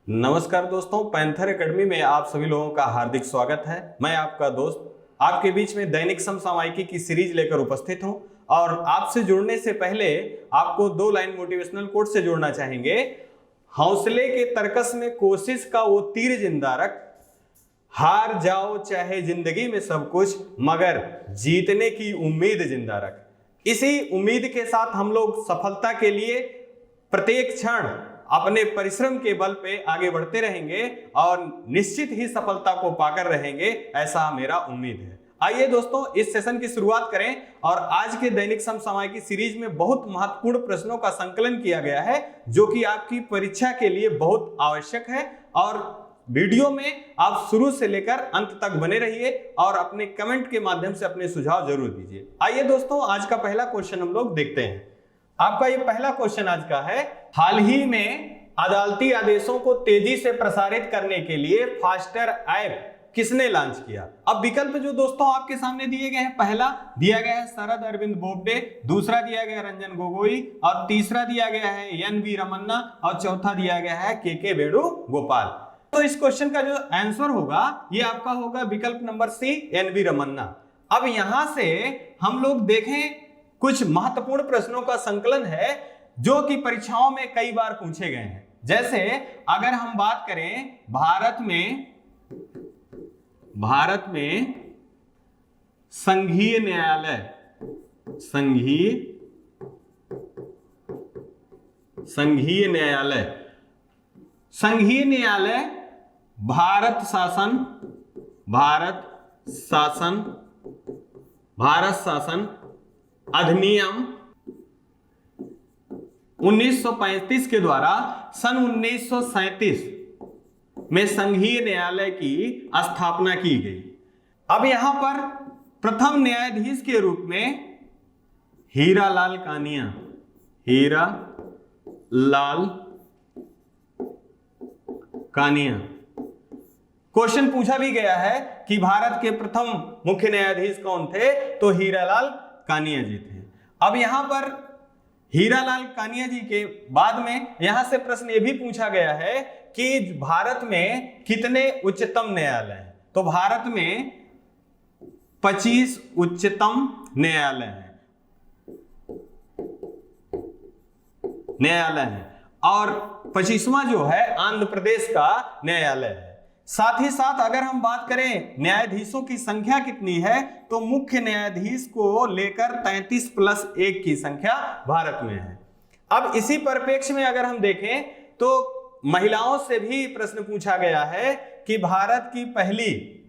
नमस्कार दोस्तों, panther academy में आप सभी लोगों का हार्दिक स्वागत है। मैं आपका दोस्त आपके बीच में दैनिक समसामयिकी की सीरीज लेकर उपस्थित हूं और आपसे जुड़ने से पहले आपको 2 लाइन मोटिवेशनल कोट से जोड़ना चाहेंगे। हौसले के तरकस में कोशिश का वो तीर जिंदा रख, हार जाओ चाहे जिंदगी में सब कुछ, मगर जीतने की उम्मीद जिंदा रख। इसी उम्मीद के साथ हम लोग सफलता के लिए प्रत्येक क्षण अपने परिश्रम के बल पे आगे बढ़ते रहेंगे और निश्चित ही सफलता को पाकर रहेंगे, ऐसा मेरा उम्मीद है। आइए दोस्तों, इस सेशन की शुरुआत करें और आज के दैनिक समसामयिकी सीरीज में बहुत महत्वपूर्ण प्रश्नों का संकलन किया गया है जो कि आपकी परीक्षा के लिए बहुत आवश्यक है। और वीडियो में आप शुरू से लेकर अंत तक बने रहिए और अपने कमेंट के माध्यम से अपने सुझाव जरूर दीजिए। आइए दोस्तों, आज का पहला क्वेश्चन हम लोग देखते हैं। आपका ये पहला क्वेश्चन आज का है, हाल ही में अदालती आदेशों को तेजी से प्रसारित करने के लिए फास्टर ऐप किसने लॉन्च किया? अब विकल्प जो दोस्तों आपके सामने दिए गए हैं, पहला दिया गया है शरद अरविंद बोबडे, दूसरा दिया गया है रंजन गोगोई और तीसरा दिया गया है एन.वी. रमन्ना और चौथा दिया गया है के वेणुगोपाल। तो इस क्वेश्चन का जो आंसर होगा ये आपका होगा विकल्प नंबर सी, एन.वी. रमन्ना। अब यहां से हम लोग देखें, कुछ महत्वपूर्ण प्रश्नों का संकलन है जो कि परीक्षाओं में कई बार पूछे गए हैं। जैसे अगर हम बात करें भारत में संघीय न्यायालय भारत शासन अधिनियम 1935 के द्वारा सन 1937 में संघीय न्यायालय की स्थापना की गई। अब यहां पर प्रथम न्यायाधीश के रूप में हीरालाल कानिया। क्वेश्चन पूछा भी गया है कि भारत के प्रथम मुख्य न्यायाधीश कौन थे, तो हीरालाल कानिया जी थे। अब यहां पर हीरालाल कानिया जी के बाद में यहां से प्रश्न यह भी पूछा गया है कि भारत में कितने उच्चतम न्यायालय हैं? तो भारत में 25 उच्चतम न्यायालय हैं और 25वां जो है आंध्र प्रदेश का न्यायालय है। साथ ही साथ अगर हम बात करें न्यायाधीशों की संख्या कितनी है, तो मुख्य न्यायाधीश को लेकर 33 + 1 की संख्या भारत में है। अब इसी परिप्रेक्ष्य में अगर हम देखें तो महिलाओं से भी प्रश्न पूछा गया है कि भारत की पहली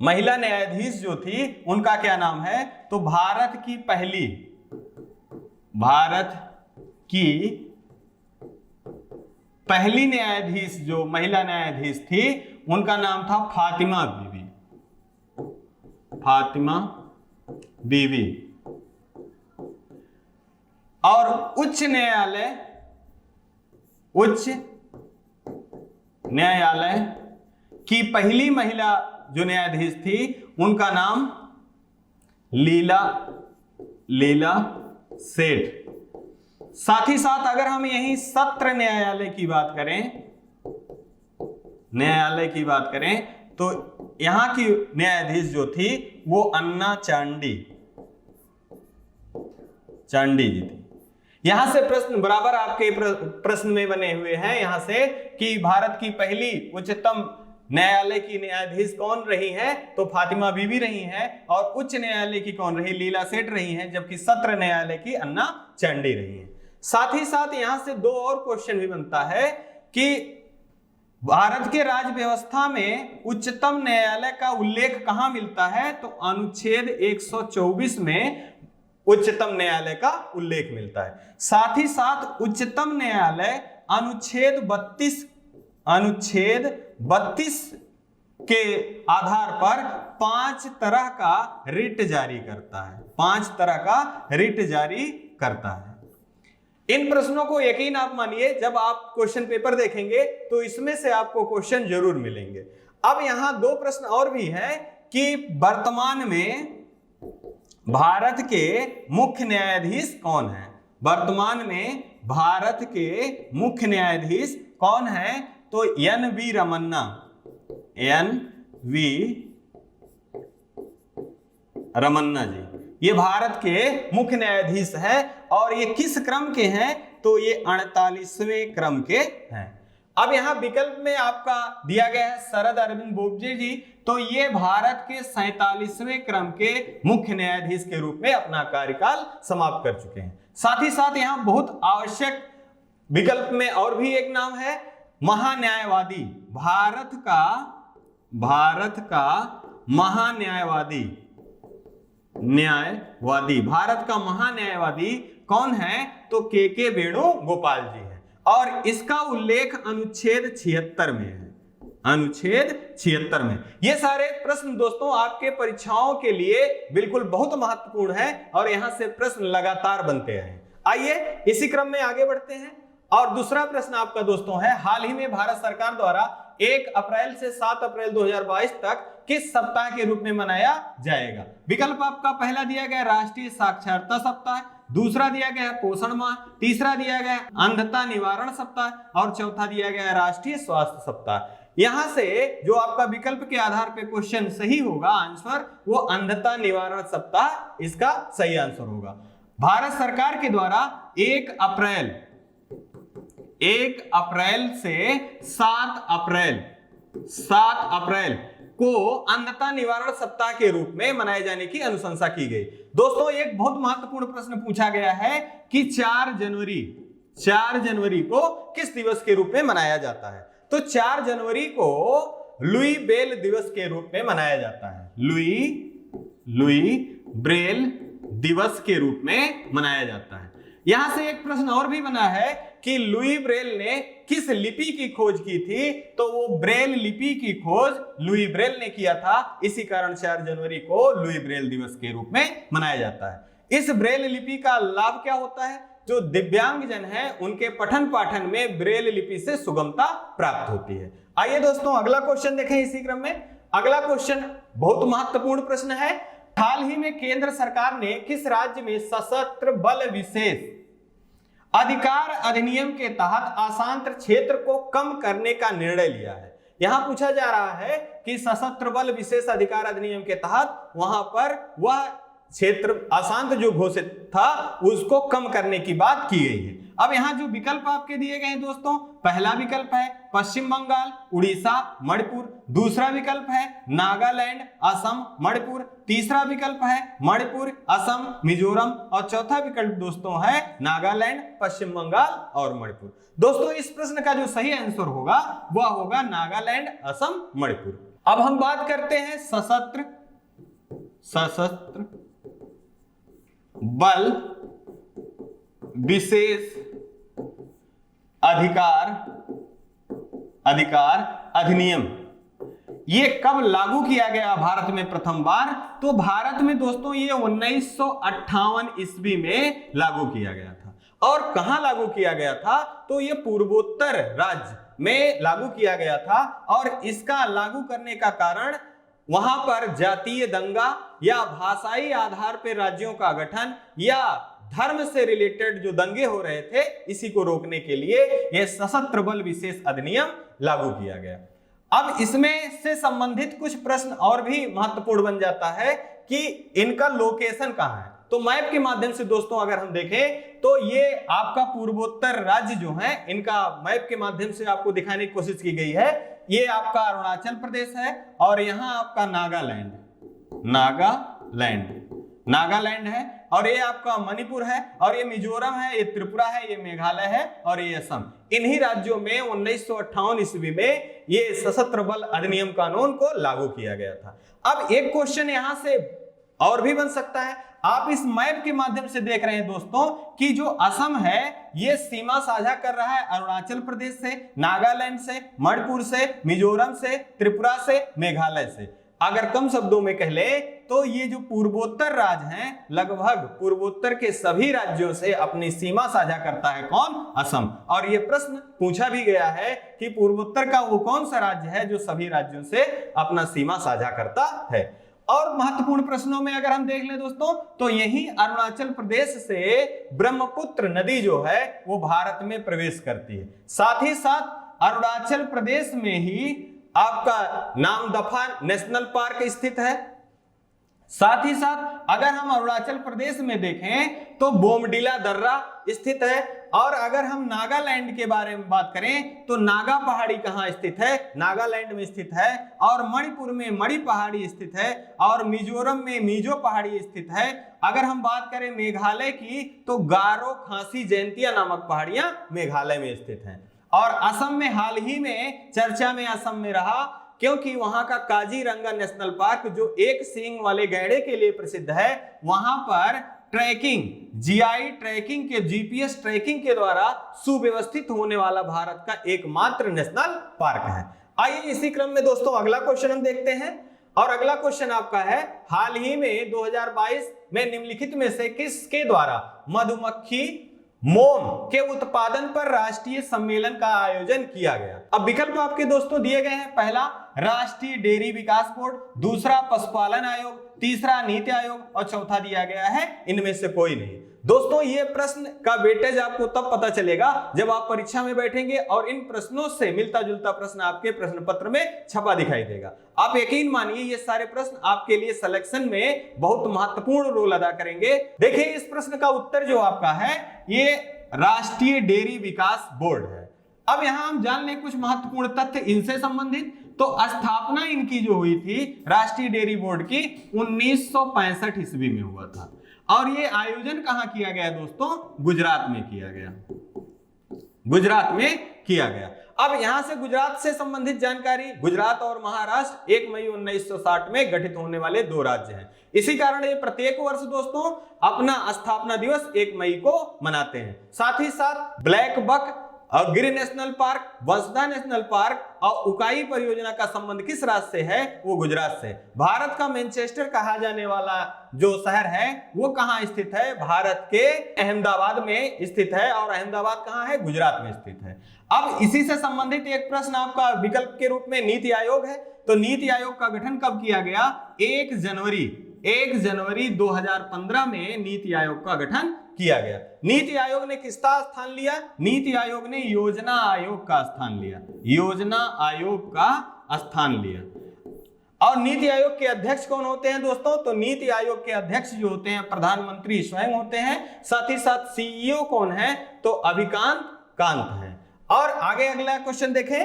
महिला न्यायाधीश जो थी उनका क्या नाम है? तो भारत की पहली न्यायाधीश जो महिला न्यायाधीश थी उनका नाम था फातिमा बीवी। और उच्च न्यायालय की पहली महिला जो न्यायाधीश थी उनका नाम लीला सेठ। साथ ही साथ अगर हम यही सत्र न्यायालय की बात करें तो यहां की न्यायाधीश जो थी वो अन्ना चांडी जी थी। यहां से प्रश्न बराबर आपके प्रश्न में बने हुए हैं यहां से कि भारत की पहली उच्चतम न्यायालय की न्यायाधीश कौन रही हैं? तो फातिमा बीवी रही हैं। और उच्च न्यायालय की कौन रही? लीला सेठ रही हैं, जबकि सत्र न्यायालय की अन्ना चांडी रही हैं। साथ ही साथ यहां से 2 और क्वेश्चन भी बनता है कि भारत के राज्य व्यवस्था में उच्चतम न्यायालय का उल्लेख कहां मिलता है? तो अनुच्छेद 124 में उच्चतम न्यायालय का उल्लेख मिलता है। साथ ही साथ उच्चतम न्यायालय अनुच्छेद 32 के आधार पर 5 तरह का रिट जारी करता है। इन प्रश्नों को यकीन आप मानिए, जब आप क्वेश्चन पेपर देखेंगे तो इसमें से आपको क्वेश्चन जरूर मिलेंगे। अब यहां 2 प्रश्न और भी हैं कि वर्तमान में भारत के मुख्य न्यायाधीश कौन है? वर्तमान में भारत के मुख्य न्यायाधीश कौन है? तो NV रमन्ना, NV रमन्ना जी, ये भारत के मुख्य न्यायाधीश है और ये किस क्रम के हैं? तो ये 48वें क्रम के हैं। अब यहां विकल्प में आपका दिया गया है शरद अरविंद बोबडे जी, तो ये भारत के 47वें क्रम के मुख्य न्यायाधीश के रूप में अपना कार्यकाल समाप्त कर चुके हैं। साथ ही साथ यहां बहुत आवश्यक विकल्प में और भी एक नाम है महान्यायवादी, भारत का महान्यायवादी, भारत का महान्यायवादी कौन है? तो के वेणुगोपाल जी है और इसका उल्लेख अनुच्छेद 76 में है, अनुच्छेद 76 में। ये सारे प्रश्न दोस्तों आपके परीक्षाओं के लिए बिल्कुल बहुत महत्वपूर्ण है और यहां से प्रश्न लगातार बनते हैं। आइए इसी क्रम में आगे बढ़ते हैं और दूसरा प्रश्न आपका दोस्तों है, हाल ही में भारत सरकार द्वारा 1 अप्रैल से 7 अप्रैल 2022 तक किस सप्ताह के रूप में मनाया जाएगा? विकल्प आपका पहला दिया गया राष्ट्रीय साक्षरता सप्ताह, दूसरा दिया गया पोषण माह, तीसरा दिया गया अंधता निवारण सप्ताह और चौथा दिया गया राष्ट्रीय स्वास्थ्य सप्ताह। यहां से जो आपका विकल्प के आधार पर क्वेश्चन सही होगा, आंसर वो अंधता निवारण सप्ताह इसका सही आंसर होगा। भारत सरकार के द्वारा 1 अप्रैल से 7 अप्रैल को अंधता निवारण सप्ताह के रूप में मनाए जाने की अनुशंसा की गई। दोस्तों एक बहुत महत्वपूर्ण प्रश्न पूछा गया है कि 4 जनवरी को किस दिवस के रूप में मनाया जाता है? तो 4 जनवरी को लुई ब्रेल दिवस के रूप में मनाया जाता है, लुई ब्रेल दिवस के रूप में मनाया जाता है। यहां से एक प्रश्न और भी बना है कि लुई ब्रेल ने किस लिपि की खोज की थी? तो वो ब्रेल लिपि की खोज लुई ब्रेल ने किया था, इसी कारण 4 जनवरी को लुई ब्रेल दिवस के रूप में मनाया जाता है। इस ब्रेल लिपि का लाभ क्या होता है? जो दिव्यांगजन है उनके पठन पाठन में ब्रेल लिपि से सुगमता प्राप्त होती है। आइए दोस्तों अगला क्वेश्चन देखें इसी क्रम में। अगला क्वेश्चन बहुत महत्वपूर्ण प्रश्न है, हाल ही में केंद्र सरकार ने किस राज्य में सशस्त्र बल विशेष अधिकार अधिनियम के तहत अशांत क्षेत्र को कम करने का निर्णय लिया है? यहां पूछा जा रहा है कि सशस्त्र बल विशेष अधिकार अधिनियम के तहत वहां पर वह क्षेत्र अशांत जो घोषित था उसको कम करने की बात की गई है। अब यहां जो विकल्प आपके दिए गए हैं दोस्तों, पहला विकल्प है पश्चिम बंगाल, उड़ीसा, मणिपुर, दूसरा विकल्प है नागालैंड, असम, मणिपुर, तीसरा विकल्प है मणिपुर, असम, मिजोरम और चौथा विकल्प दोस्तों है नागालैंड, पश्चिम बंगाल और मणिपुर। दोस्तों इस प्रश्न का जो सही आंसर होगा वह होगा नागालैंड, असम, मणिपुर। अब हम बात करते हैं सशस्त्र बल विशेष अधिकार अधिनियम। ये कब लागू किया गया भारत में प्रथम बार? तो भारत में दोस्तों ये 1958 ईस्वी में लागू किया गया था। और कहां लागू किया गया था? तो ये पूर्वोत्तर राज्य में लागू किया गया था और इसका लागू करने का कारण वहां पर जातीय दंगा या भाषाई आधार पर राज्यों का गठन या धर्म से रिलेटेड जो दंगे हो रहे थे, इसी को रोकने के लिए यह सशस्त्र बल विशेष अधिनियम लागू किया गया। अब इसमें से संबंधित कुछ प्रश्न और भी महत्वपूर्ण बन जाता है कि इनका लोकेशन कहां है। तो मैप के माध्यम से दोस्तों अगर हम देखें तो ये आपका पूर्वोत्तर राज्य जो है इनका मैप के माध्यम से आपको दिखाने की कोशिश की गई है। ये आपका अरुणाचल प्रदेश है और यहां आपका नागालैंड है और ये आपका मणिपुर है और ये मिजोरम है, ये त्रिपुरा है, ये मेघालय है और ये असम। इन्हीं राज्यों में 1958 ईस्वी में ये सशस्त्र बल अधिनियम कानून को लागू किया गया था। अब एक क्वेश्चन यहां से और भी बन सकता है। आप इस मैप के माध्यम से देख रहे हैं दोस्तों कि जो असम है ये सीमा साझा कर रहा है अरुणाचल प्रदेश से, नागालैंड से, मणिपुर से, मिजोरम से, त्रिपुरा से, मेघालय से। अगर कम शब्दों में कह ले तो ये जो पूर्वोत्तर राज्य हैं लगभग पूर्वोत्तर के सभी राज्यों से अपनी सीमा साझा करता है कौन? असम। और ये प्रश्न पूछा भी गया है कि पूर्वोत्तर का वो कौन सा राज्य है जो सभी राज्यों से अपना सीमा साझा करता है। और महत्वपूर्ण प्रश्नों में अगर हम देख लें दोस्तों तो यही अरुणाचल प्रदेश से ब्रह्मपुत्र नदी जो है वो भारत में प्रवेश करती है। साथ ही साथ अरुणाचल प्रदेश में ही आपका नामदफा नेशनल पार्क स्थित है। साथ ही साथ अगर हम अरुणाचल प्रदेश में देखें तो बोमडिला दर्रा स्थित है। और अगर हम नागालैंड के बारे में बात करें तो नागा पहाड़ी कहां स्थित है, नागालैंड में स्थित है। और मणिपुर में मणि पहाड़ी स्थित है और मिजोरम में मिजो पहाड़ी स्थित है। अगर हम बात करें मेघालय की तो गारो खासी जयंतिया नामक पहाड़ियां मेघालय में स्थित हैं। और असम में हाल ही में चर्चा में असम में रहा क्योंकि वहां का काजीरंगा नेशनल पार्क जो एक सींग वाले गैंडे के लिए प्रसिद्ध है, वहां पर ट्रैकिंग, जीआई ट्रैकिंग के जीपीएस ट्रैकिंग के द्वारा सुव्यवस्थित होने वाला भारत का एकमात्र नेशनल पार्क है। आइए इसी क्रम में दोस्तों अगला क्वेश्चन हम देखते हैं। और अगला क्वेश्चन आपका है, हाल ही में 2022 में निम्नलिखित में से किसके द्वारा मधुमक्खी मोम के उत्पादन पर राष्ट्रीय सम्मेलन का आयोजन किया गया? अब विकल्प आपके दोस्तों दिए गए हैं। पहला राष्ट्रीय डेयरी विकास बोर्ड, दूसरा पशुपालन आयोग, तीसरा नीति आयोग और चौथा दिया गया है इनमें से कोई नहीं। दोस्तों ये प्रश्न का वेटेज आपको तब पता चलेगा जब आप परीक्षा में बैठेंगे और इन प्रश्नों से मिलता जुलता प्रश्न आपके प्रश्न पत्र में छपा दिखाई देगा। आप यकीन मानिए ये सारे प्रश्न आपके लिए सिलेक्शन में बहुत महत्वपूर्ण रोल अदा करेंगे। देखिए इस प्रश्न का उत्तर जो आपका है ये राष्ट्रीय डेयरी विकास बोर्ड है। अब यहां हम जान लें कुछ महत्वपूर्ण तथ्य इनसे संबंधित। तो स्थापना इनकी जो हुई थी राष्ट्रीय डेयरी बोर्ड की 1965 ईस्वी में हुआ था। और ये आयोजन कहां किया गया दोस्तों? गुजरात में किया गया, गुजरात में किया गया। अब यहां से गुजरात से संबंधित जानकारी, गुजरात और महाराष्ट्र 1 मई 1960 में गठित होने वाले दो राज्य हैं। इसी कारण ये प्रत्येक वर्ष दोस्तों अपना स्थापना दिवस 1 मई को मनाते हैं। साथ ही साथ ब्लैक बक और गिर national park, Vansda national park और उकाई परियोजना का संबंध किस राज्य से है? वो गुजरात से। भारत का मैनचेस्टर कहा जाने वाला जो शहर है वो कहां स्थित है? भारत के अहमदाबाद में स्थित है। और अहमदाबाद कहां है? गुजरात में स्थित है। अब इसी से संबंधित एक प्रश्न आपका विकल्प के रूप में नीति आयोग है। तो नीति आयोग का गठन कब किया गया? 1 जनवरी 2015 में नीति आयोग का गठन किया गया। नीति आयोग ने किसका स्थान लिया? नीति आयोग ने योजना आयोग का स्थान लिया, योजना आयोग का स्थान लिया। और नीति आयोग के अध्यक्ष कौन होते हैं दोस्तों? तो नीति आयोग के अध्यक्ष जो होते हैं प्रधानमंत्री स्वयं होते हैं। साथ ही साथ सीईओ कौन है? तो अभिकांत कांत है। और आगे अगला क्वेश्चन देखें।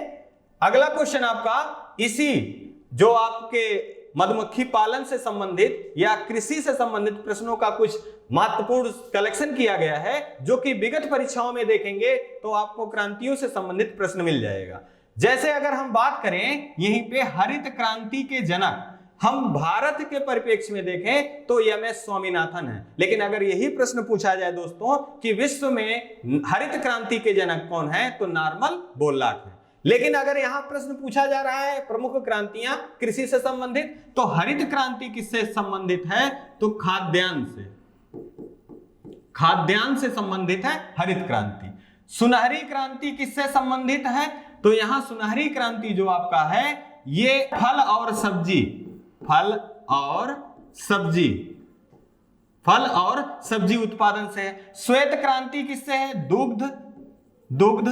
अगला क्वेश्चन आपका इसी जो आपके मधुमक्खी पालन से संबंधित या कृषि से संबंधित प्रश्नों का कुछ महत्वपूर्ण कलेक्शन किया गया है जो कि विगत परीक्षाओं में देखेंगे तो आपको क्रांतियों से संबंधित प्रश्न मिल जाएगा। जैसे अगर हम बात करें यहीं पे हरित क्रांति के जनक, हम भारत के परिप्रेक्ष्य में देखें तो एमएस स्वामीनाथन है। लेकिन अगर यही प्रश्न पूछा जाए दोस्तों कि विश्व में हरित क्रांति के जनक कौन है? तो नॉर्मन बोरलॉग है। लेकिन अगर यहां प्रश्न पूछा जा रहा है प्रमुख क्रांतियां कृषि से संबंधित, तो हरित क्रांति किससे संबंधित है? तो खाद्यान्न से, खाद्यान्न से संबंधित है हरित क्रांति। सुनहरी क्रांति किससे संबंधित है? तो यहां सुनहरी क्रांति जो आपका है ये फल और सब्जी, फल और सब्जी उत्पादन से है। श्वेत क्रांति किससे है? दुग्ध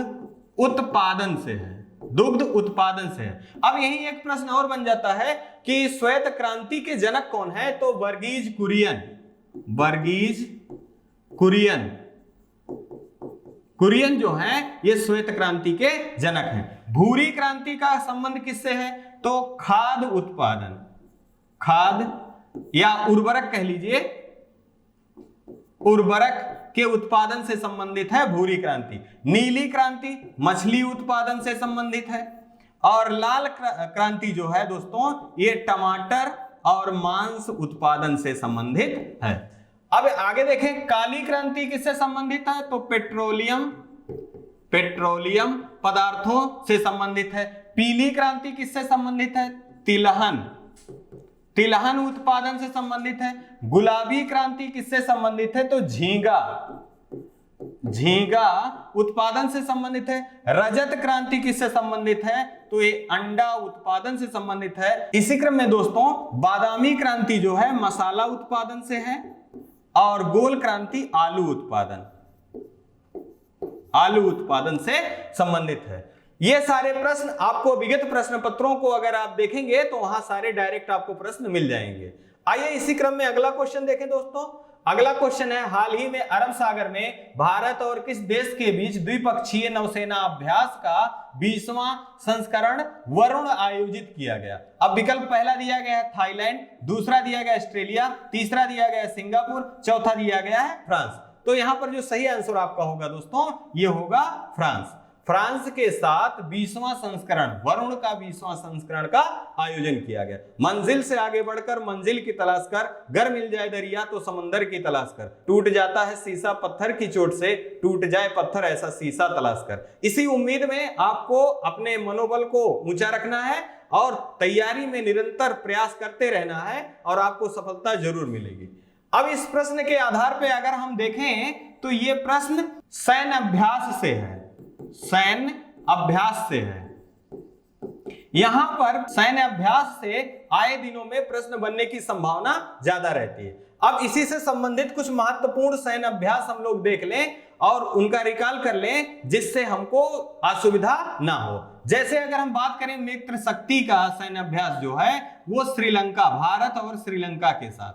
उत्पादन से है, दुग्ध उत्पादन से है। अब यही एक प्रश्न और बन जाता है कि श्वेत क्रांति के जनक कौन है? तो वर्गीज कुरियन जो है ये श्वेत क्रांति के जनक हैं। भूरी क्रांति का संबंध किससे है? तो खाद्य उत्पादन, खाद या उर्वरक कह लीजिए, उर्वरक के उत्पादन से संबंधित है भूरी क्रांति। नीली क्रांति मछली उत्पादन से संबंधित है। और लाल क्रांति जो है दोस्तों ये टमाटर और मांस उत्पादन से संबंधित है। अब आगे देखें काली क्रांति किससे संबंधित है? तो पेट्रोलियम पदार्थों से संबंधित है। पीली क्रांति किससे संबंधित है? तिलहन उत्पादन से संबंधित है। गुलाबी क्रांति किससे संबंधित है? तो झींगा उत्पादन से संबंधित है। रजत क्रांति किससे संबंधित है? तो ये अंडा उत्पादन से संबंधित है। इसी क्रम में दोस्तों बादामी क्रांति जो है मसाला उत्पादन से है। और गोल क्रांति आलू उत्पादन से संबंधित है। ये सारे प्रश्न आपको विगत प्रश्न पत्रों को अगर आप देखेंगे तो वहां सारे डायरेक्ट आपको प्रश्न मिल जाएंगे। आइए इसी क्रम में अगला क्वेश्चन देखें दोस्तों। अगला क्वेश्चन है, हाल ही में अरब सागर में भारत और किस देश के बीच द्विपक्षीय नौसेना अभ्यास का 20वां संस्करण वरुण आयोजित किया गया। अब विकल्प पहला दिया गया है थाईलैंड, दूसरा दिया गया ऑस्ट्रेलिया, तीसरा दिया गया है सिंगापुर, चौथा दिया गया है फ्रांस। तो यहां पर जो सही आंसर आपका होगा दोस्तों ये होगा फ्रांस। फ्रांस के साथ 20वां संस्करण, वरुण का 20वां संस्करण का आयोजन किया गया। मंजिल से आगे बढ़कर मंजिल की तलाश कर, गर मिल जाए दरिया तो समंदर की तलाश कर, टूट जाता है शीशा पत्थर की चोट से, टूट जाए पत्थर ऐसा शीशा तलाश कर। इसी उम्मीद में आपको अपने मनोबल को ऊंचा रखना है और तैयारी में निरंतर प्रयास करते रहना है और आपको सफलता जरूर मिलेगी। अब इस प्रश्न के आधार पर अगर हम देखें तो ये प्रश्न सैन्य अभ्यास से है, सैन्य अभ्यास से है। यहां पर सैन्य अभ्यास से आए दिनों में प्रश्न बनने की संभावना ज्यादा रहती है। अब इसी से संबंधित कुछ महत्वपूर्ण सैन्य अभ्यास हम लोग देख लें और उनका रिकॉल कर लें जिससे हमको असुविधा ना हो। जैसे अगर हम बात करें मित्र शक्ति का सैन्य अभ्यास जो है वो श्रीलंका, भारत और श्रीलंका के साथ,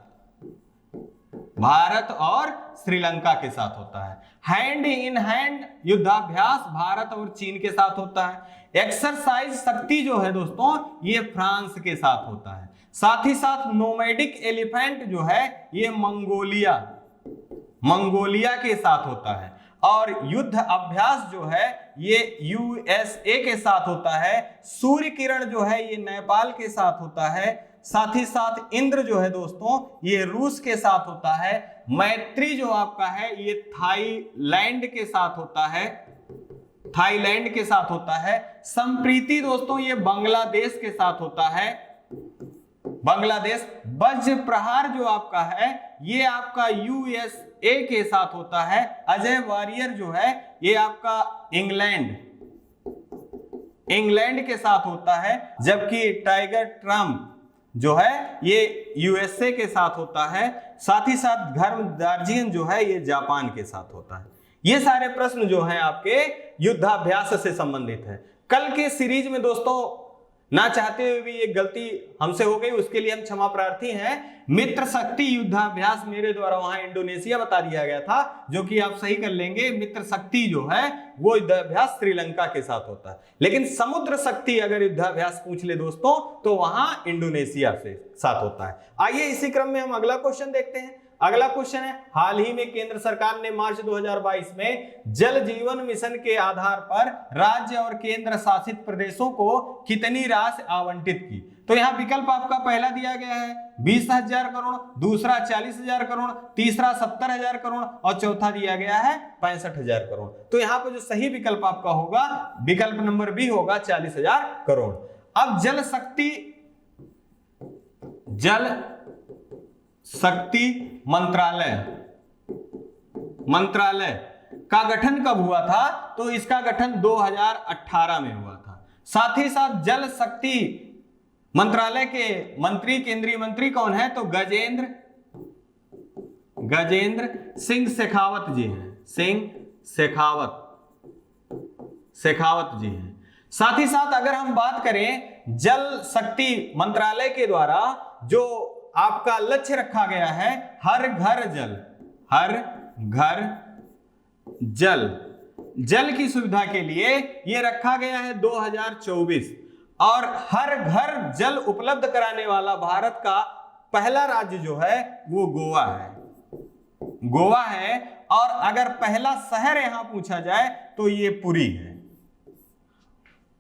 भारत और श्रीलंका के साथ होता है। हैंड इन हैंड युद्धाभ्यास भारत और चीन के साथ होता है। एक्सरसाइज शक्ति जो है दोस्तों ये फ्रांस के साथ होता है। साथ ही साथ नोमैडिक एलिफेंट जो है ये मंगोलिया के साथ होता है। और युद्ध अभ्यास जो है ये यूएसए के साथ होता है। सूर्य किरण जो है ये नेपाल के साथ होता है। साथ ही साथ इंद्र जो है दोस्तों ये रूस के साथ होता है। मैत्री जो आपका है ये थाईलैंड के साथ होता है, थाईलैंड के साथ होता है। संप्रीति दोस्तों ये बांग्लादेश के साथ होता है, बांग्लादेश। वज्र प्रहार जो आपका है ये आपका यूएसए के साथ होता है। अजय वॉरियर जो है ये आपका इंग्लैंड के साथ होता है। जबकि टाइगर ट्रम्प जो है ये यूएसए के साथ होता है। साथ ही साथ धर्मदार्जियन जो है ये जापान के साथ होता है। ये सारे प्रश्न जो हैं आपके युद्धाभ्यास से संबंधित है। कल के सीरीज में दोस्तों ना चाहते हुए भी एक गलती हमसे हो गई, उसके लिए हम क्षमा प्रार्थी हैं। मित्र शक्ति युद्धाभ्यास मेरे द्वारा वहां इंडोनेशिया बता दिया गया था, जो कि आप सही कर लेंगे। मित्र शक्ति जो है वो युद्धाभ्यास श्रीलंका के साथ होता है। लेकिन समुद्र शक्ति अगर युद्धाभ्यास पूछ ले दोस्तों तो वहां इंडोनेशिया से साथ होता है। आइए इसी क्रम में हम अगला क्वेश्चन देखते हैं। अगला क्वेश्चन है, हाल ही में केंद्र सरकार ने मार्च 2022 में जल जीवन मिशन के आधार पर राज्य और केंद्र शासित प्रदेशों को कितनी राशि आवंटित की। तो यहाँ विकल्प आपका पहला दिया गया है 20,000 करोड़, दूसरा 40,000 करोड़, तीसरा 70,000 करोड़ और चौथा दिया गया है 65,000 करोड़। तो यहाँ पर जो सही विकल्प आपका होगा विकल्प नंबर बी होगा 40,000 करोड़। अब जल शक्ति मंत्रालय का गठन कब हुआ था? तो इसका गठन 2018 में हुआ था। साथ ही साथ जल शक्ति मंत्रालय के मंत्री, केंद्रीय मंत्री कौन है? तो गजेंद्र सिंह शेखावत जी हैं, शेखावत जी हैं। साथ ही साथ अगर हम बात करें जल शक्ति मंत्रालय के द्वारा जो आपका लक्ष्य रखा गया है हर घर जल की सुविधा के लिए यह रखा गया है 2024। और हर घर जल उपलब्ध कराने वाला भारत का पहला राज्य जो है वो गोवा है। और अगर पहला शहर यहां पूछा जाए तो ये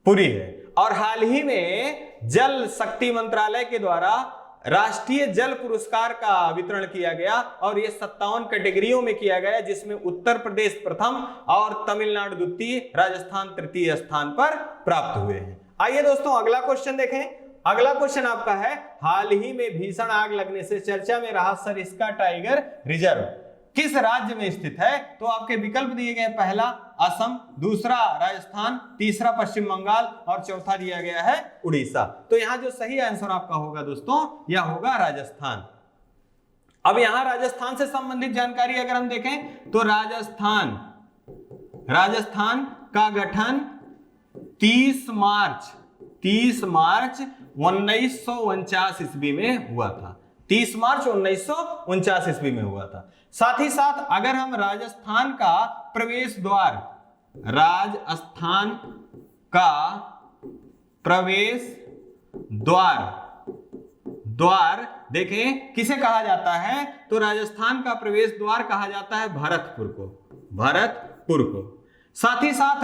पुरी है। और हाल ही में जल शक्ति मंत्रालय के द्वारा राष्ट्रीय जल पुरस्कार का वितरण किया गया और ये 57 कैटेगरियों में किया गया, जिसमें उत्तर प्रदेश प्रथम और तमिलनाडु द्वितीय, राजस्थान तृतीय स्थान पर प्राप्त हुए हैं। आइए दोस्तों अगला क्वेश्चन देखें। अगला क्वेश्चन आपका है, हाल ही में भीषण आग लगने से चर्चा में रहा सरिस्का टाइगर रिजर्व किस राज्य में स्थित है? तो आपके विकल्प दिए गए, पहला असम, दूसरा राजस्थान, तीसरा पश्चिम बंगाल और चौथा दिया गया है उड़ीसा। तो यहां जो सही आंसर आपका होगा दोस्तों यह होगा राजस्थान। अब यहां राजस्थान से संबंधित जानकारी अगर हम देखें तो राजस्थान का गठन 30 मार्च 1949 ईस्वी में हुआ था। 30 मार्च 1949 ईस्वी में हुआ था। साथ ही साथ अगर हम राजस्थान का प्रवेश द्वार, राजस्थान का प्रवेश द्वार देखें किसे कहा जाता है, तो राजस्थान का प्रवेश द्वार कहा जाता है भरतपुर को। साथ ही साथ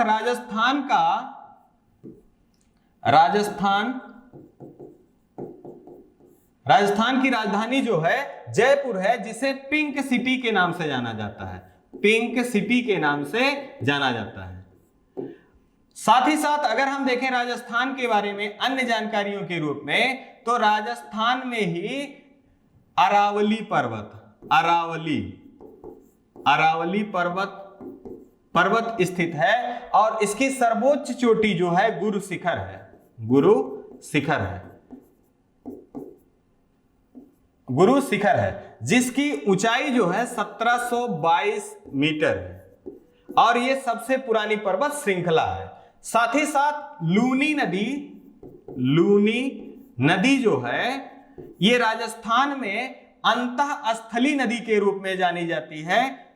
राजस्थान की राजधानी जो है जयपुर है, जिसे पिंक सिटी के नाम से जाना जाता है, पिंक सिटी के नाम से जाना जाता है। साथ ही साथ अगर हम देखें राजस्थान के बारे में अन्य जानकारियों के रूप में, तो राजस्थान में ही अरावली पर्वत स्थित है और इसकी सर्वोच्च चोटी जो है गुरु शिखर है, जिसकी ऊंचाई जो है 1722 मीटर है और यह सबसे पुरानी पर्वत श्रृंखला है। साथ ही साथ लूनी नदी जो है ये राजस्थान में अंतःस्थली नदी के रूप में जानी जाती है,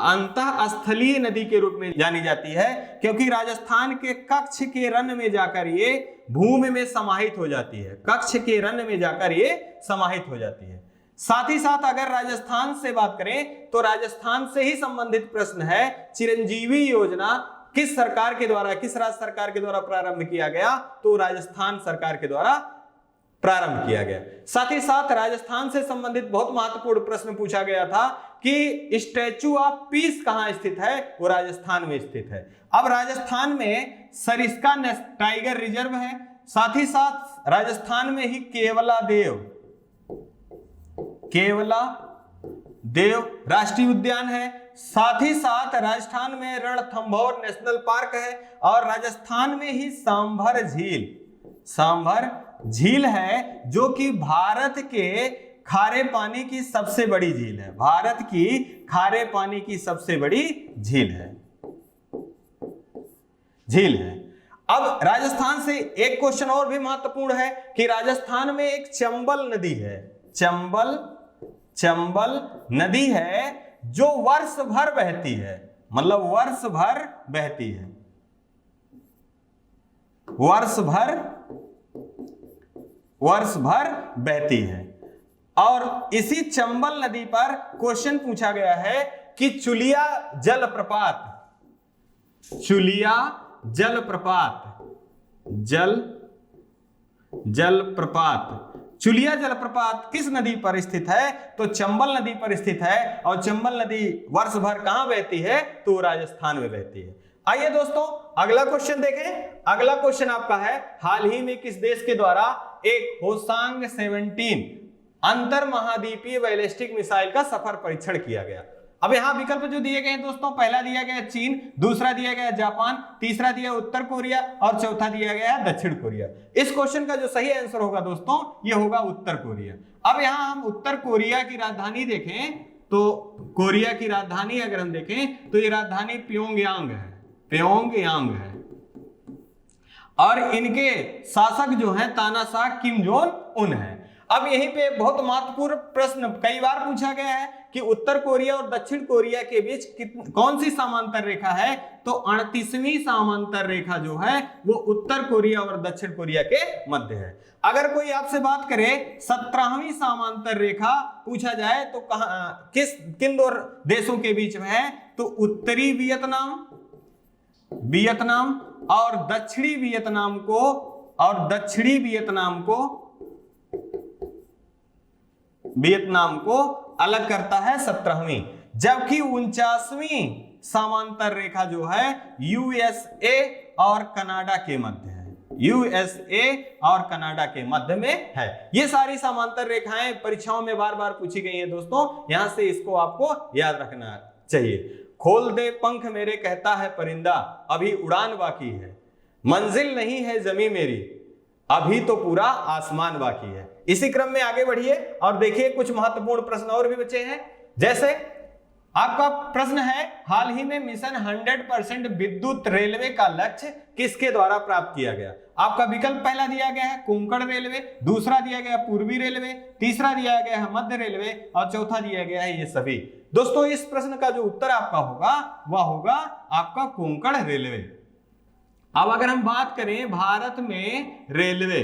अंतःस्थलीय नदी के रूप में जानी जाती है, क्योंकि राजस्थान के कच्छ के रन में जाकर ये भूमि में समाहित हो जाती है, कच्छ के रन में जाकर ये समाहित हो जाती है। साथ ही साथ अगर राजस्थान से बात करें तो राजस्थान से ही संबंधित प्रश्न है, चिरंजीवी योजना किस सरकार के द्वारा, किस राज्य सरकार के द्वारा प्रारंभ किया गया, तो राजस्थान सरकार के द्वारा प्रारंभ किया गया। साथ ही साथ राजस्थान से संबंधित बहुत महत्वपूर्ण प्रश्न पूछा गया था कि स्टैचू ऑफ पीस कहां स्थित है, वो राजस्थान में स्थित है। अब राजस्थान में सरिस्का टाइगर रिजर्व है, साथ ही साथ राजस्थान में ही केवला देव राष्ट्रीय उद्यान है, साथ ही साथ राजस्थान में रणथंभौर नेशनल पार्क है और राजस्थान में ही सांभर झील है, जो कि भारत के खारे पानी की सबसे बड़ी झील है, भारत की खारे पानी की सबसे बड़ी झील है। अब राजस्थान से एक क्वेश्चन और भी महत्वपूर्ण है कि राजस्थान में एक चंबल नदी है, चंबल नदी है जो वर्ष भर बहती है, मतलब वर्ष भर बहती है। और इसी चंबल नदी पर क्वेश्चन पूछा गया है कि चुलिया जलप्रपात किस नदी पर स्थित है, तो चंबल नदी पर स्थित है और चंबल नदी वर्ष भर कहां बहती है, तो राजस्थान में बहती है। आइए दोस्तों अगला क्वेश्चन देखें। अगला क्वेश्चन आपका है, हाल ही में किस देश के द्वारा एक होसांग 17 अंतर महाद्वीपीय बैलिस्टिक मिसाइल का सफल परीक्षण किया गया। अब यहां विकल्प जो दिए गए हैं दोस्तों, पहला दिया गया चीन, दूसरा दिया गया जापान, तीसरा दिया उत्तर कोरिया और चौथा दिया गया दक्षिण कोरिया। इस क्वेश्चन का जो सही आंसर होगा दोस्तों, ये होगा उत्तर कोरिया। अब यहां हम उत्तर कोरिया की राजधानी देखें तो कोरिया की राजधानी अगर हम देखें तो ये राजधानी प्योंगयांग है और इनके शासक जो हैं तानाशाह किम जोंग उन है। अब यहीं पे बहुत महत्वपूर्ण प्रश्न कई बार पूछा गया है कि उत्तर कोरिया और दक्षिण कोरिया के बीच कौन सी समांतर रेखा है, तो 38वीं समांतर रेखा जो है वो उत्तर कोरिया और दक्षिण कोरिया के मध्य है। अगर कोई आपसे बात करे 17वीं समांतर रेखा पूछा जाए तो किन दो देशों के बीच में है, तो उत्तरी वियतनाम और दक्षिणी वियतनाम को अलग करता है 17वीं, जबकि 49वीं समांतर रेखा जो है यूएसए और कनाडा के मध्य में है। ये सारी समांतर रेखाएं परीक्षाओं में बार बार पूछी गई हैं दोस्तों, यहां से इसको आपको याद रखना चाहिए। खोल दे पंख मेरे कहता है परिंदा, अभी उड़ान बाकी है, मंजिल नहीं है जमीन मेरी, अभी तो पूरा आसमान बाकी है। इसी क्रम में आगे बढ़िए और देखिए कुछ महत्वपूर्ण प्रश्न और भी बचे हैं। जैसे आपका प्रश्न है, हाल ही में मिशन 100% विद्युत रेलवे का लक्ष्य किसके द्वारा प्राप्त किया गया? आपका विकल्प पहला दिया गया है कोंकण रेलवे, दूसरा दिया गया पूर्वी रेलवे, तीसरा दिया गया है मध्य रेलवे और चौथा दिया गया है ये सभी। दोस्तों इस प्रश्न का जो उत्तर आपका होगा वह होगा आपका कोंकण रेलवे। अब अगर हम बात करें भारत में रेलवे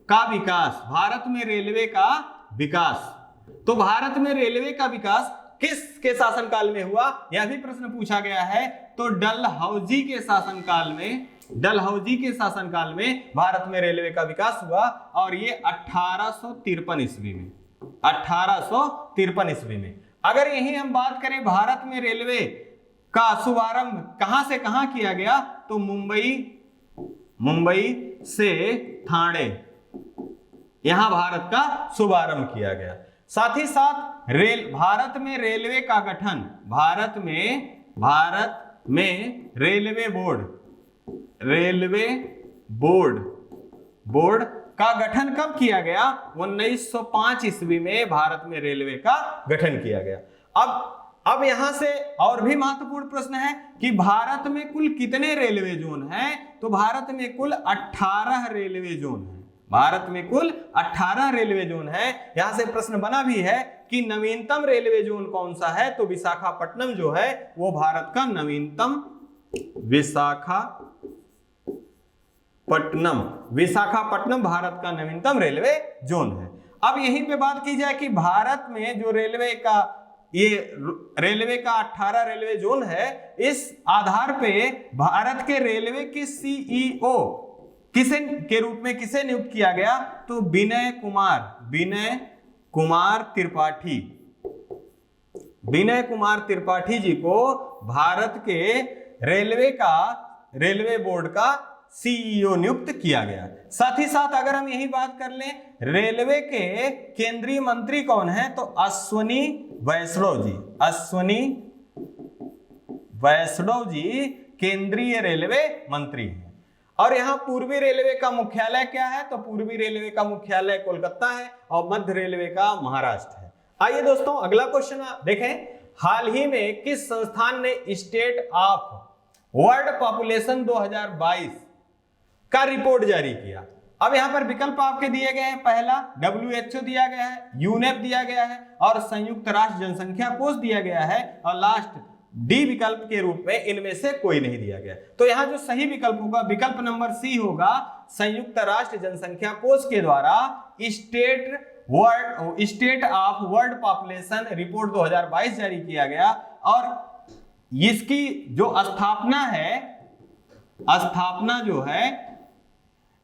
का विकास, भारत में रेलवे का विकास, तो भारत में रेलवे का विकास किसके शासनकाल में हुआ, यह भी प्रश्न पूछा गया है। तो डलहौजी के शासनकाल में भारत में रेलवे का विकास हुआ और ये 1853 ईस्वी में, 1853 ईस्वी में। अगर यही हम बात करें भारत में रेलवे का शुभारंभ कहां से कहां किया गया, तो मुंबई से ठाणे, यहां भारत का शुभारंभ किया गया। साथ ही साथ भारत में रेलवे का गठन, भारत में रेलवे बोर्ड का गठन कब किया गया? 1905 ईस्वी में भारत में रेलवे का गठन किया गया। अब यहां से और भी महत्वपूर्ण प्रश्न है कि भारत में कुल कितने रेलवे जोन हैं? तो भारत में कुल 18 रेलवे जोन हैं। भारत में कुल 18 रेलवे जोन है। यहां से प्रश्न बना भी है कि नवीनतम रेलवे जोन कौन सा है, तो विशाखापट्टनम जो है वो भारत का नवीनतम, विशाखापट्टनम भारत का नवीनतम रेलवे जोन है। अब यहीं पे बात की जाए कि भारत में जो रेलवे का 18 रेलवे जोन है, इस आधार पे भारत के रेलवे के सीईओ किसे के रूप में किसे नियुक्त किया गया? तो विनय कुमार त्रिपाठी जी को भारत के रेलवे बोर्ड का सीईओ नियुक्त किया गया। साथ ही साथ अगर हम यही बात कर लें, रेलवे के केंद्रीय मंत्री कौन है? तो अश्वनी वैष्णव जी केंद्रीय रेलवे मंत्री हैं। और यहाँ पूर्वी रेलवे का मुख्यालय क्या है? तो पूर्वी रेलवे का मुख्यालय कोलकाता है और मध्य रेलवे का महाराष्ट्र है। आइए दोस्तों अगला क्वेश्चन देखें, हाल ही में किस संस्थान ने स्टेट ऑफ वर्ल्ड पॉपुलेशन 2022 का रिपोर्ट जारी किया? अब यहां पर विकल्प आपके दिए गए हैं, पहला WHO दिया गया है, यूनेप दिया गया है और संयुक्त राष्ट्र जनसंख्या कोष दिया गया है और लास्ट डी विकल्प के रूप में इनमें से कोई नहीं दिया गया। तो यहां जो सही विकल्प होगा, विकल्प नंबर सी होगा, संयुक्त राष्ट्र जनसंख्या कोष के द्वारा state of world population report 2022 जारी किया गया। और इसकी जो स्थापना जो है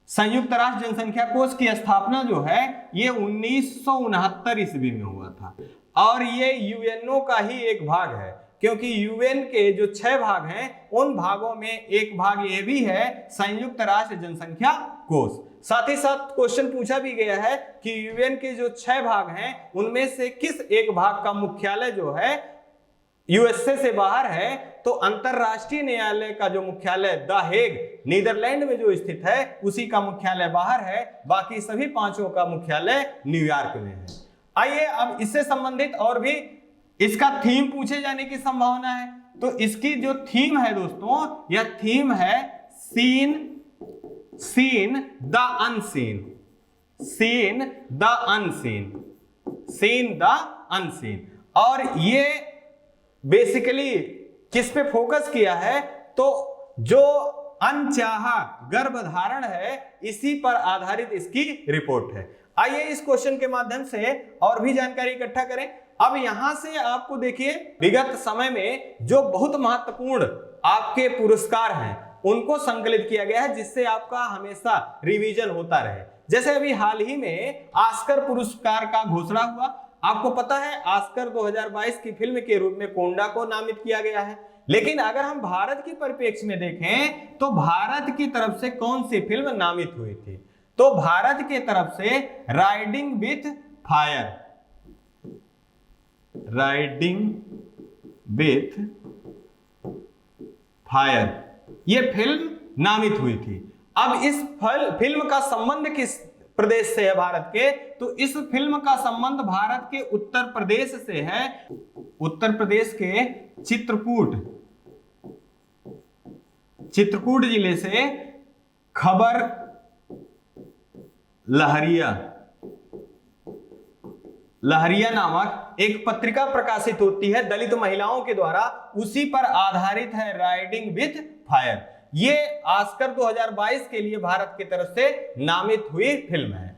संयुक्त राष्ट्र जनसंख्या कोष की स्थापना जो है ये 1969 ईस्वी में हुआ था और ये यूएनओ का ही एक भाग है, क्योंकि यूएन के जो 6 भाग हैं उन भागों में एक भाग ये भी है संयुक्त राष्ट्र जनसंख्या कोष। साथ ही साथ क्वेश्चन पूछा भी गया है कि यूएन के जो 6 भाग हैं उनमें से किस एक भाग का मुख्यालय जो है यूएसए से बाहर है? तो अंतरराष्ट्रीय न्यायालय का जो मुख्यालय द हेग नीदरलैंड में जो स्थित है उसी का मुख्यालय बाहर है, बाकी सभी 5 का मुख्यालय न्यूयॉर्क में है। आइए अब इससे संबंधित और भी इसका थीम पूछे जाने की संभावना है। तो इसकी जो थीम है दोस्तों, यह थीम है सीन द अनसीन। और ये बेसिकली किस पे फोकस किया है? तो जो अनचाहा गर्भधारण है इसी पर आधारित इसकी रिपोर्ट है। आइए इस क्वेश्चन के माध्यम से और भी जानकारी इकट्ठा करें। अब यहां से आपको देखिए, विगत समय में जो बहुत महत्वपूर्ण आपके पुरस्कार हैं उनको संकलित किया गया है, जिससे आपका हमेशा रिवीजन होता रहे। जैसे अभी हाल ही में ऑस्कर पुरस्कार का घोषणा हुआ। आपको पता है ऑस्कर 2022 की फिल्म के रूप में कोंडा को नामित किया गया है। लेकिन अगर हम भारत की परिप्रेक्ष्य में देखें तो भारत की तरफ से कौन सी फिल्म नामित हुई थी? तो भारत की तरफ से राइडिंग विथ फायर ये फिल्म नामित हुई थी। अब इस फिल्म का संबंध किस प्रदेश से है भारत के, तो इस फिल्म का संबंध भारत के उत्तर प्रदेश से है। उत्तर प्रदेश के चित्रकूट जिले से खबर लहरिया नामक एक पत्रिका प्रकाशित होती है दलित महिलाओं के द्वारा, उसी पर आधारित है राइडिंग विथ फायर। ये ऑस्कर 2022 के लिए भारत की तरफ से नामित हुई फिल्म है।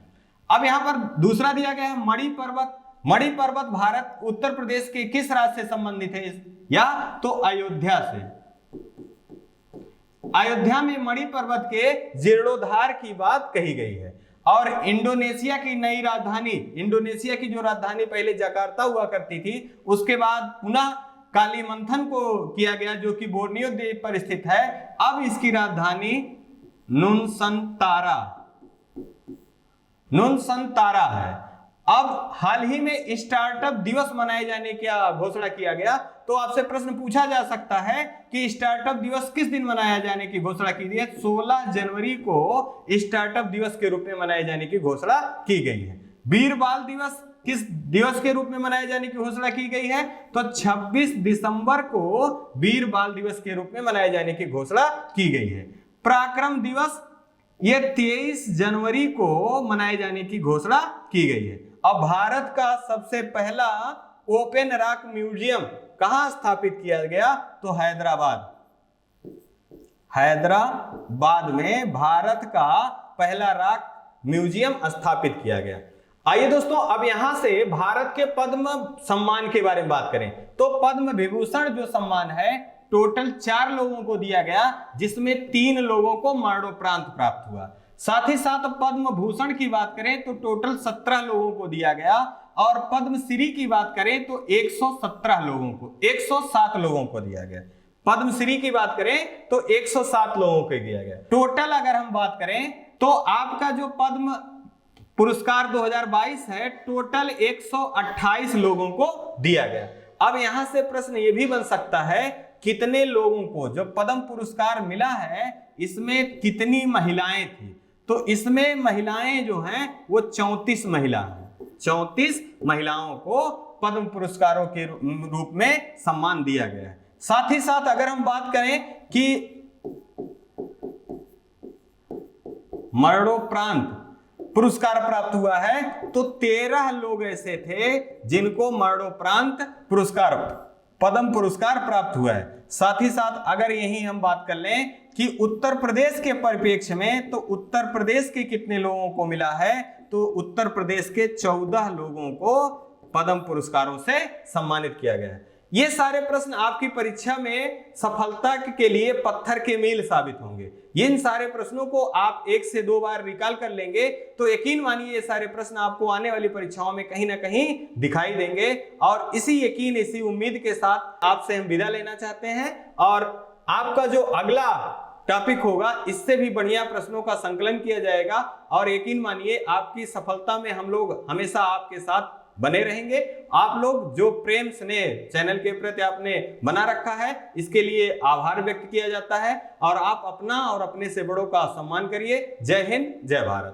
अब यहां पर दूसरा दिया गया है मणि पर्वत। मणि पर्वत भारत उत्तर प्रदेश के किस राज्य से संबंधित है? या तो अयोध्या से। अयोध्या में मणि पर्वत के जीर्णोद्धार की बात कही गई है। और इंडोनेशिया की नई राजधानी, इंडोनेशिया की जो राजधानी पहले जकार्ता हुआ करती थी, उसके बाद पुनः कालीमंथन को किया गया, जो कि बोर्नियो द्वीप पर स्थित है। अब इसकी राजधानी नुनसंतारा है। अब हाल ही में स्टार्टअप दिवस मनाए जाने की घोषणा किया गया। तो आपसे प्रश्न पूछा जा सकता है कि स्टार्टअप दिवस किस दिन मनाया जाने की घोषणा की गई है? 16 जनवरी को स्टार्टअप दिवस के रूप में मनाए जाने की घोषणा की गई है। वीर बाल दिवस किस दिवस के रूप में मनाए जाने की घोषणा की गई है? तो 26 दिसंबर को वीर बाल दिवस के रूप में मनाए जाने की घोषणा की गई है। पराक्रम दिवस ये 23 जनवरी को मनाए जाने की घोषणा की गई है। अब भारत का सबसे पहला ओपन रॉक म्यूजियम कहां स्थापित किया गया? तो हैदराबाद में भारत का पहला रॉक म्यूजियम स्थापित किया गया। आइए दोस्तों, अब यहां से भारत के पद्म सम्मान के बारे में बात करें तो पद्म विभूषण जो सम्मान है टोटल 4 लोगों को दिया गया, जिसमें 3 लोगों को मरणोपरांत प्राप्त हुआ। साथ ही साथ पद्म भूषण की बात करें तो टोटल 17 लोगों को दिया गया, और पद्मश्री की बात करें तो 107 लोगों को दिया गया। पद्मश्री की बात करें तो 107 लोगों को दिया गया। टोटल अगर हम बात करें तो आपका जो पद्म पुरस्कार 2022 है टोटल 128 लोगों को दिया गया। अब यहां से प्रश्न यह भी बन सकता है कितने लोगों को जो पद्म पुरस्कार मिला है इसमें कितनी महिलाएं थी? तो इसमें महिलाएं जो हैं वो 34 महिला हैं। 34 महिलाओं को पद्म पुरस्कारों के रूप में सम्मान दिया गया है। साथ ही साथ अगर हम बात करें कि मरणोपरांत पुरस्कार प्राप्त हुआ है तो 13 लोग ऐसे थे जिनको मरणोपरांत पुरस्कार पद्म पुरस्कार प्राप्त हुआ है। साथ ही साथ अगर यही हम बात कर लें कि उत्तर प्रदेश के परिप्रेक्ष्य में तो उत्तर प्रदेश के कितने लोगों को मिला है? तो उत्तर प्रदेश के 14 लोगों को पद्म पुरस्कारों से सम्मानित किया गया है। ये सारे प्रश्न आपकी परीक्षा में सफलता के लिए पत्थर के मील साबित होंगे। इन सारे प्रश्नों को आप 1 से 2 बार रिकॉल कर लेंगे तो यकीन मानिए ये सारे प्रश्न आपको आने वाली परीक्षाओं में कहीं ना कहीं दिखाई देंगे। और इसी यकीन, इसी उम्मीद के साथ आपसे हम विदा लेना चाहते हैं। और आपका जो अगला टॉपिक होगा इससे भी बढ़िया प्रश्नों का संकलन किया जाएगा। और यकीन मानिए आपकी सफलता में हम लोग हमेशा आपके साथ बने रहेंगे। आप लोग जो प्रेम स्नेह चैनल के प्रति आपने बना रखा है इसके लिए आभार व्यक्त किया जाता है। और आप अपना और अपने से बड़ों का सम्मान करिए। जय हिंद, जय भारत।